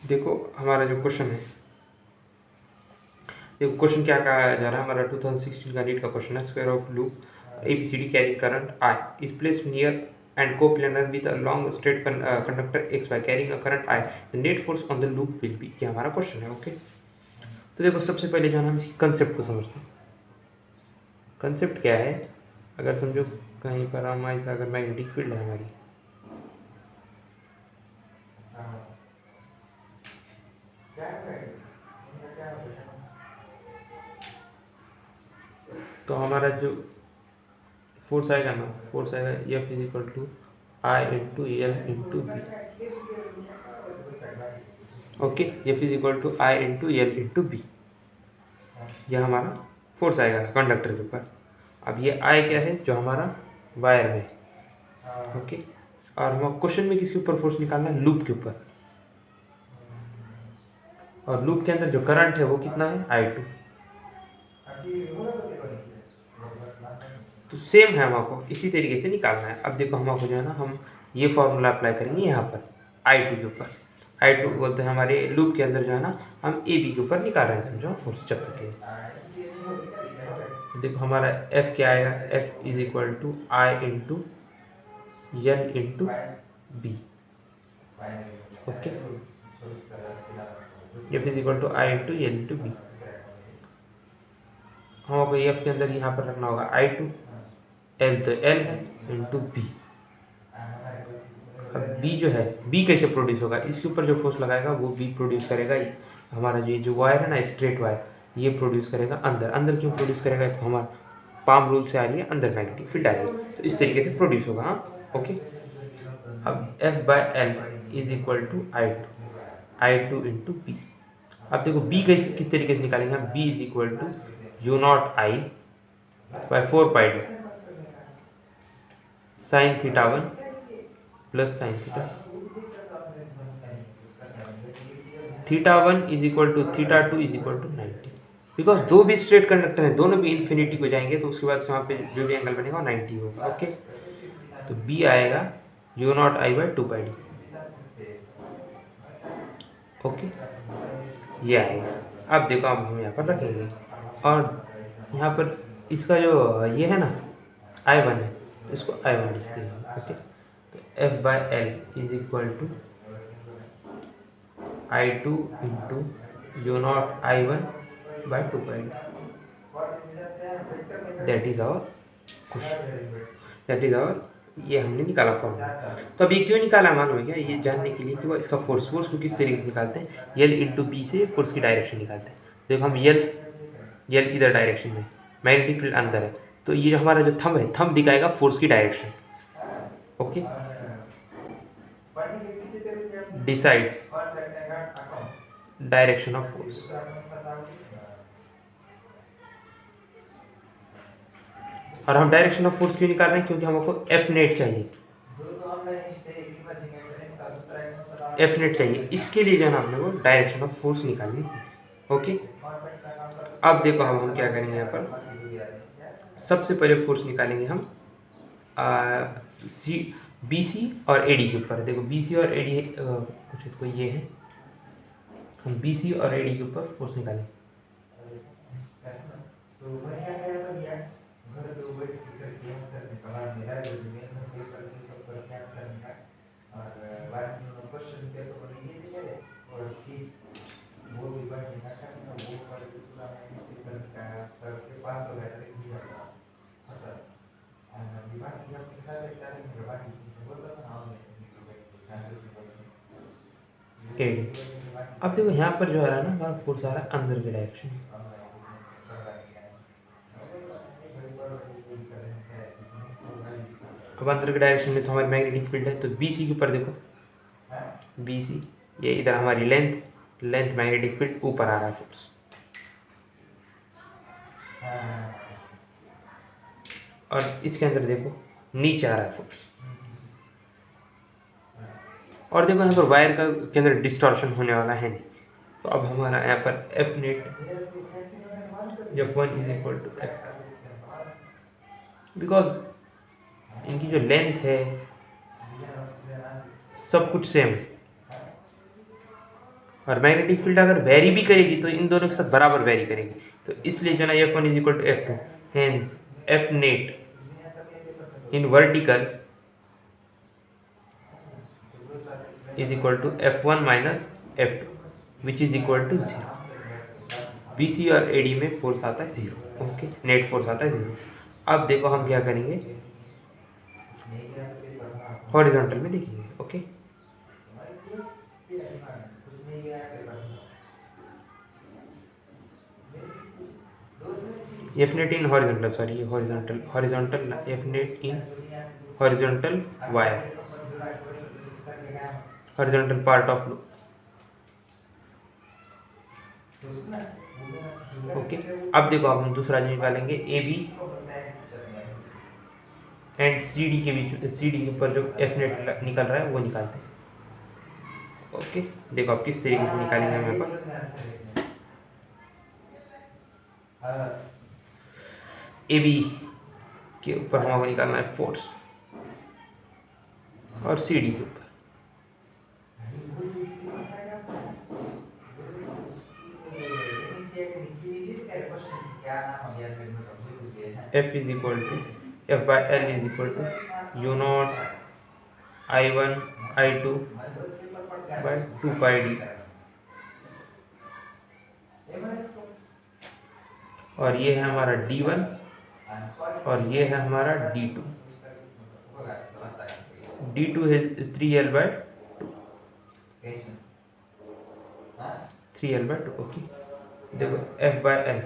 देखो हमारा जो क्वेश्चन है, देखो क्वेश्चन क्या कहा जा रहा है हमारा 2016 का नीट का क्वेश्चन है। Square of loop ABCD carrying current I is placed near and coplanar with a long straight conductor XY carrying a current I, the net force on the loop will be. ये हमारा question है। Okay, तो देखो सबसे पहले जो है हम कंसेप्ट को समझते हैं। कंसेप्ट क्या है, अगर समझो कहीं पर हमारे साथ अगर मैग्नेटिक फील्ड है हमारी, तो हमारा जो फोर्स आएगा ना, फोर्स आएगा F is equal to I into L into B. Okay, F is equal to I into L into B, यह हमारा फोर्स आएगा कंडक्टर के ऊपर। अब ये I क्या है, जो हमारा वायर में। ओके, और हम क्वेश्चन में किसके ऊपर फोर्स निकालना है, लूप के ऊपर। और लूप के अंदर जो करंट है वो कितना है, I2। तो सेम है, हमको इसी तरीके से निकालना है। अब देखो हमको जो है ना, हम ये फॉर्मूला अप्लाई करेंगे यहाँ पर I2 के ऊपर। I2 बोलते हैं हमारे लूप के अंदर जो है ना, हम AB के ऊपर निकाल रहे हैं, समझो फोर्स जब तक है। देखो हमारा F क्या आएगा, F is equal to I into L into B. Okay, F is equal to I into L into B. हमको F के अंदर यहाँ पर रखना होगा I2, L तो L है इंटू बी। अब B जो है, B कैसे प्रोड्यूस होगा, इसके ऊपर जो फोर्स लगाएगा वो B प्रोड्यूस करेगा। हमारा जो वायर है ना, स्ट्रेट वायर, ये प्रोड्यूस करेगा अंदर। अंदर क्यों प्रोड्यूस करेगा, तो हमारा पाम रूल से आ रही है, अंदर मैग्नेटिक फील्ड आ रही है, तो इस तरीके से प्रोड्यूस होगा। हाँ, ओके। अब F by L is equal to I2 into B. अब देखो B कैसे किस तरीके से निकालेंगे, B is equal to u not I by 4 pi D sine theta 1 plus sine theta 1 is equal to theta 2 is equal to 90। Because दो भी straight conductor हैं, दोनों भी इन्फिनिटी को जाएंगे, तो उसके बाद से वहाँ पे जो भी एंगल बनेगा वो 90 होगा। ओके, तो B आएगा you not I by 2 pi D. Okay, ये आएगा। अब देखो, अब हम यहाँ पर रखेंगे, और यहाँ पर इसका जो ये है ना I1 है, तो इसको I1 लिख देंगे। ओके, तो F by L is equal to I2 into u not I1 by 2 pi D. That is our question, that is our, ये हमने निकाला फॉर्मूला। तो अब ये क्यों निकाला मालूम है क्या, ये जानने के लिए कि वो इसका फोर्स को किस तरीके से निकालते हैं। L इंटू बी से फोर्स की डायरेक्शन निकालते हैं। देखो हम L इधर डायरेक्शन में, मैग्नेटिक फील्ड अंदर है, तो ये जो हमारा जो थंब है, थंब दिखाएगा फोर्स की direction. Okay, decides direction of force. और हम डायरेक्शन ऑफ फोर्स क्यों निकाल रहे हैं, क्योंकि हमको F नेट चाहिए, F नेट चाहिए। इसके लिए जो है ना अपने को डायरेक्शन ऑफ फोर्स निकालनी है। ओके, अब देखो हम क्या करेंगे, यहाँ पर सबसे पहले फोर्स निकालेंगे हम BC और AD के ऊपर। देखो BC और AD कुछ तो ये है, हम BC और AD के ऊपर फोर्स निकालें। AD, अब देखो यहाँ पर जो आ रहा है ना, हमारा फोर्स आ रहा है अंदर के डायरेक्शन। अब अंदर के डायरेक्शन में तो हमारी मैग्नेटिक फील्ड है, तो BC के ऊपर देखो, BC ये इधर हमारी लेंथ मैग्नेटिक फील्ड ऊपर आ रहा है फोर्स। और इसके अंदर देखो नीचे आ रहा है फोर्स। और देखो यहाँ पर वायर का के अंदर डिस्टॉर्शन होने वाला है नहीं, तो अब हमारा यहाँ पर F net F1 is equal to F, because इनकी जो लेंथ है सब कुछ सेम है। और मैग्नेटिक फील्ड अगर वेरी भी करेगी तो इन दोनों के साथ बराबर वेरी करेगी, तो इसलिए जो है ना F1 is equal to F2, hence F net in vertical is equal to F1 minus F2 which is equal to 0। BC और AD में फोर्स आता है 0, ओके, नेट फोर्स आता है 0। अब देखो हम क्या करेंगे, हॉरिजॉन्टल में देखिए, okay. F net in horizontal, sorry, horizontal ना, F net in horizontal wire, horizontal part of loop, okay. अब देखो अब हम दूसरा जो निकालेंगे AB एंड CD के बीच, CD के ऊपर जो F नेट निकल रहा है वो निकालते हैं, ओके। देखो अब किस तरीके से निकालेंगे हम यहाँ पर, AB के ऊपर हमको निकालना है फोर्स और CD के ऊपर F is equal to F by L is equal to U not I1 I2 by 2 pi D, और ये है हमारा D1 और ये है हमारा D2। D2 है 3L बाय 2, ओके। देखो F by L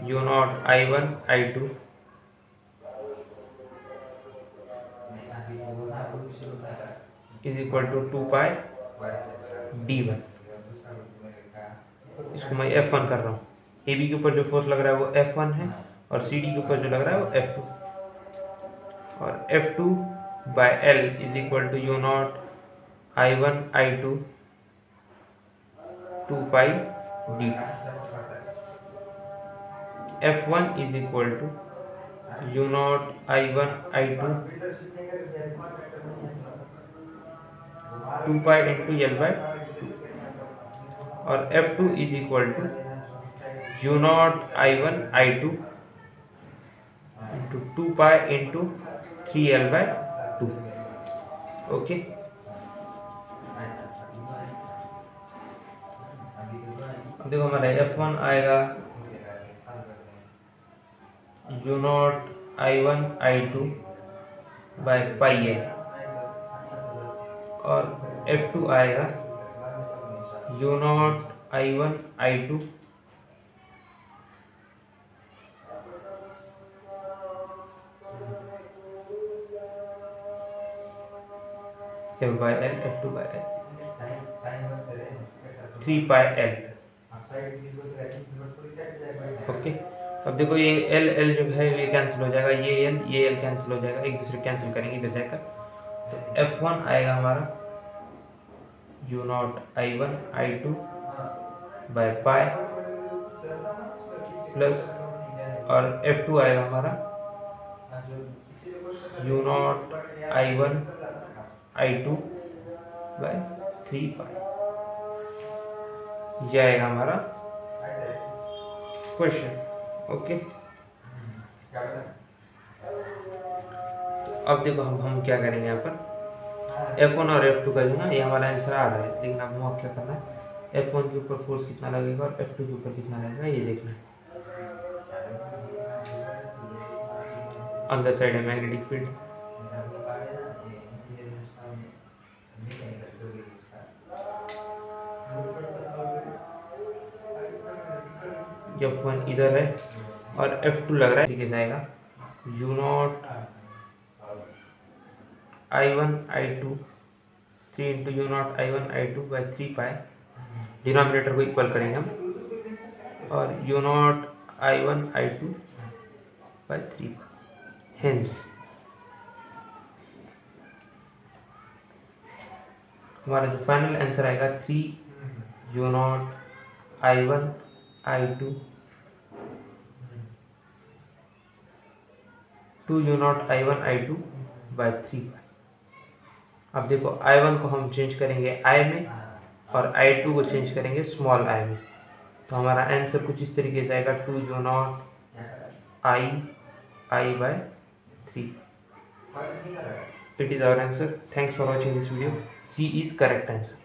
U not I1 I2 is equal to 2 pi D1। इसको मैं F1 कर रहा हूँ, AB के ऊपर जो फोर्स लग रहा है वो F1 है और CD के ऊपर जो लग रहा है वो F2, और F2 by L is equal to U not I1 I2 2 pi D2। F1 is equal to U not I1 I2 2 pi into L by 2, और F2 is equal to U not I1 I2 into 2 pi into 3L by 2, okay. अब देखो हमारा F1 आएगा U not I1 I2 by pi L, और F2 आएगा U not I1 I2 F by L F2 by L 3 pi L, okay. अब देखो ये L L जो है ये कैंसिल हो जाएगा, ये L कैंसिल हो जाएगा, एक दूसरे कैंसिल करेंगे इधर जाकर, तो F1 आएगा हमारा U not I1 I2 by pi plus, और F2 आएगा हमारा U not I1 I2 bye 3 पाई। ये आएगा हमारा क्वेश्चन, ओके। तो अब देखो हम क्या करेंगे यहाँ पर, F1 और F2 का जो ना ये हमारा आंसर आ रहा है, लेकिन अब हमें क्या करना है, F1 के ऊपर फोर्स कितना लगेगा और F2 के ऊपर कितना लगेगा ये देखना है। अंदर साइड है मैग्नेटिक फील्ड, F1 इधर है और F2 लग रहा है, ठीक जाएगा U not I1 I2 3 into U not I1 I2 by 3 pi, denominator को इक्वल करेंगे हम, और U not I1 I2 by 3 pi, hence हमारा जो फाइनल आंसर आएगा 3 U not I1 I2 2 U not I1 I2 by 3 पाई, अब देखो I1 को हम चेंज करेंगे I में और I2 को चेंज करेंगे स्मॉल I में, तो हमारा आंसर कुछ इस तरीके से आएगा 2 जो not I/3. It is our answer. Thanks for watching this video. C is correct answer.